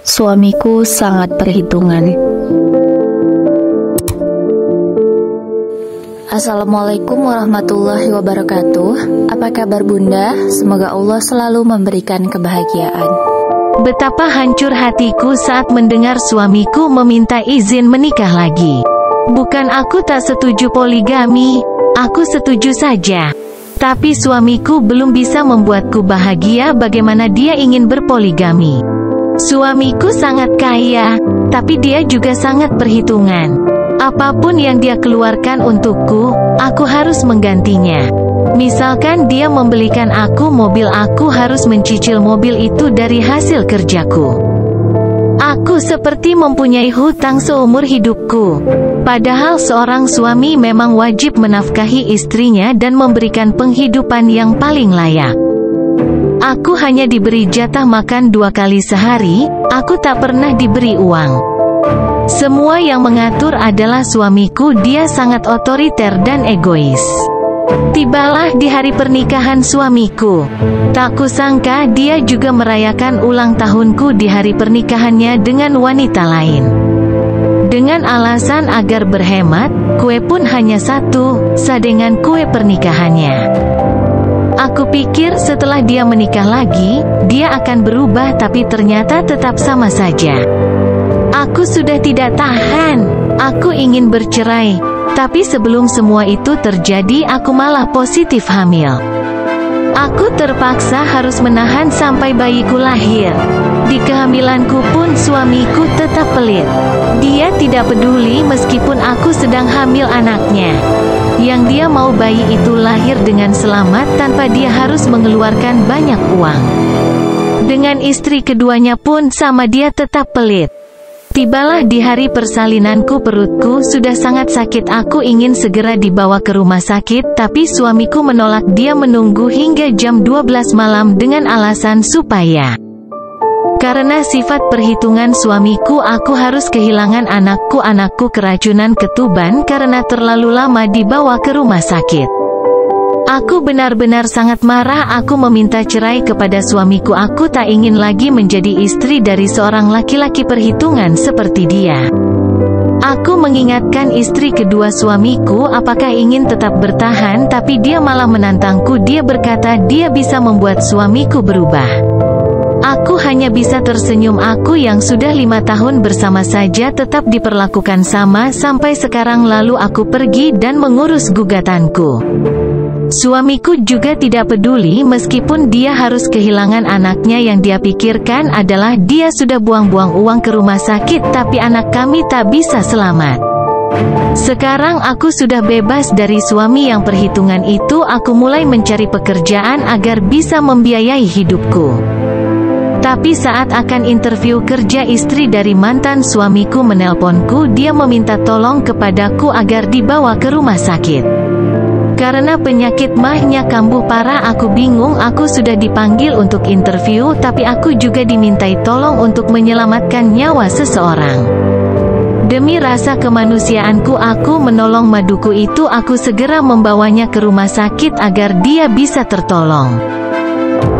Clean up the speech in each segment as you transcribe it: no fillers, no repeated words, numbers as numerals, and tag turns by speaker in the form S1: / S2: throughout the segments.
S1: Suamiku sangat perhitungan. Assalamualaikum warahmatullahi wabarakatuh. Apa kabar Bunda? Semoga Allah selalu memberikan kebahagiaan.
S2: Betapa hancur hatiku saat mendengar suamiku meminta izin menikah lagi. Bukan aku tak setuju poligami, aku setuju saja. Tapi suamiku belum bisa membuatku bahagia bagaimana dia ingin berpoligami. Suamiku sangat kaya, tapi dia juga sangat perhitungan. Apapun yang dia keluarkan untukku, aku harus menggantinya. Misalkan dia membelikan aku mobil, aku harus mencicil mobil itu dari hasil kerjaku. Aku seperti mempunyai hutang seumur hidupku. Padahal seorang suami memang wajib menafkahi istrinya dan memberikan penghidupan yang paling layak. Aku hanya diberi jatah makan 2 kali sehari, aku tak pernah diberi uang. Semua yang mengatur adalah suamiku, dia sangat otoriter dan egois. Tibalah di hari pernikahan suamiku. Tak kusangka dia juga merayakan ulang tahunku di hari pernikahannya dengan wanita lain. Dengan alasan agar berhemat, kue pun hanya 1, sadengan kue pernikahannya. Aku pikir setelah dia menikah lagi, dia akan berubah, tapi ternyata tetap sama saja. Aku sudah tidak tahan. Aku ingin bercerai. Tapi sebelum semua itu terjadi, aku malah positif hamil. Aku terpaksa harus menahan sampai bayiku lahir. Di kehamilanku pun suamiku tetap pelit. Dia tidak peduli meskipun aku sedang hamil anaknya. Yang dia mau bayi itu lahir dengan selamat tanpa dia harus mengeluarkan banyak uang. Dengan istri keduanya pun sama, dia tetap pelit. Tibalah di hari persalinanku, perutku sudah sangat sakit. Aku ingin segera dibawa ke rumah sakit, tapi suamiku menolak. Dia menunggu hingga jam 12 malam dengan alasan supaya karena sifat perhitungan suamiku, aku harus kehilangan anakku. Anakku keracunan ketuban karena terlalu lama dibawa ke rumah sakit. Aku benar-benar sangat marah. Aku meminta cerai kepada suamiku. Aku tak ingin lagi menjadi istri dari seorang laki-laki perhitungan seperti dia. Aku mengingatkan istri kedua suamiku apakah ingin tetap bertahan, tapi dia malah menantangku. Dia berkata dia bisa membuat suamiku berubah. Aku hanya bisa tersenyum. Aku yang sudah 5 tahun bersama saja tetap diperlakukan sama sampai sekarang. Lalu aku pergi dan mengurus gugatanku. Suamiku juga tidak peduli meskipun dia harus kehilangan anaknya. Yang dia pikirkan adalah dia sudah buang-buang uang ke rumah sakit, tapi anak kami tak bisa selamat. Sekarang aku sudah bebas dari suami yang perhitungan itu. Aku mulai mencari pekerjaan agar bisa membiayai hidupku. Tapi saat akan interview kerja, istri dari mantan suamiku menelponku. Dia meminta tolong kepadaku agar dibawa ke rumah sakit. Karena penyakit mahnya kambuh parah. Aku bingung. Aku sudah dipanggil untuk interview, tapi aku juga dimintai tolong untuk menyelamatkan nyawa seseorang. Demi rasa kemanusiaanku, aku menolong maduku itu. Aku segera membawanya ke rumah sakit agar dia bisa tertolong.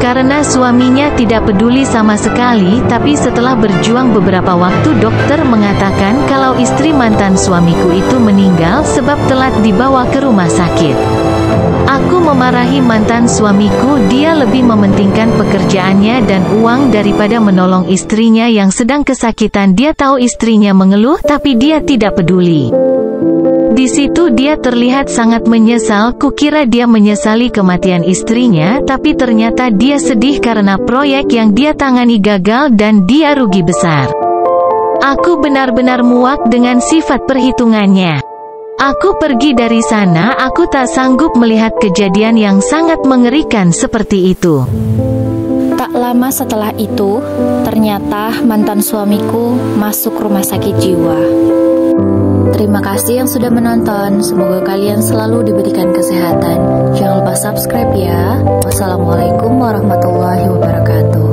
S2: Karena suaminya tidak peduli sama sekali. Tapi setelah berjuang beberapa waktu, dokter mengatakan kalau istri mantan suamiku itu meninggal sebab telat dibawa ke rumah sakit. Aku memarahi mantan suamiku. Dia lebih mementingkan pekerjaannya dan uang daripada menolong istrinya yang sedang kesakitan. Dia tahu istrinya mengeluh, tapi dia tidak peduli. Di situ dia terlihat sangat menyesal. Kukira dia menyesali kematian istrinya, tapi ternyata dia sedih karena proyek yang dia tangani gagal dan dia rugi besar. Aku benar-benar muak dengan sifat perhitungannya. Aku pergi dari sana. Aku tak sanggup melihat kejadian yang sangat mengerikan seperti itu.
S1: Tak lama setelah itu, ternyata mantan suamiku masuk rumah sakit jiwa. Terima kasih yang sudah menonton. Semoga kalian selalu diberikan kesehatan. Jangan lupa subscribe ya. Wassalamualaikum warahmatullahi wabarakatuh.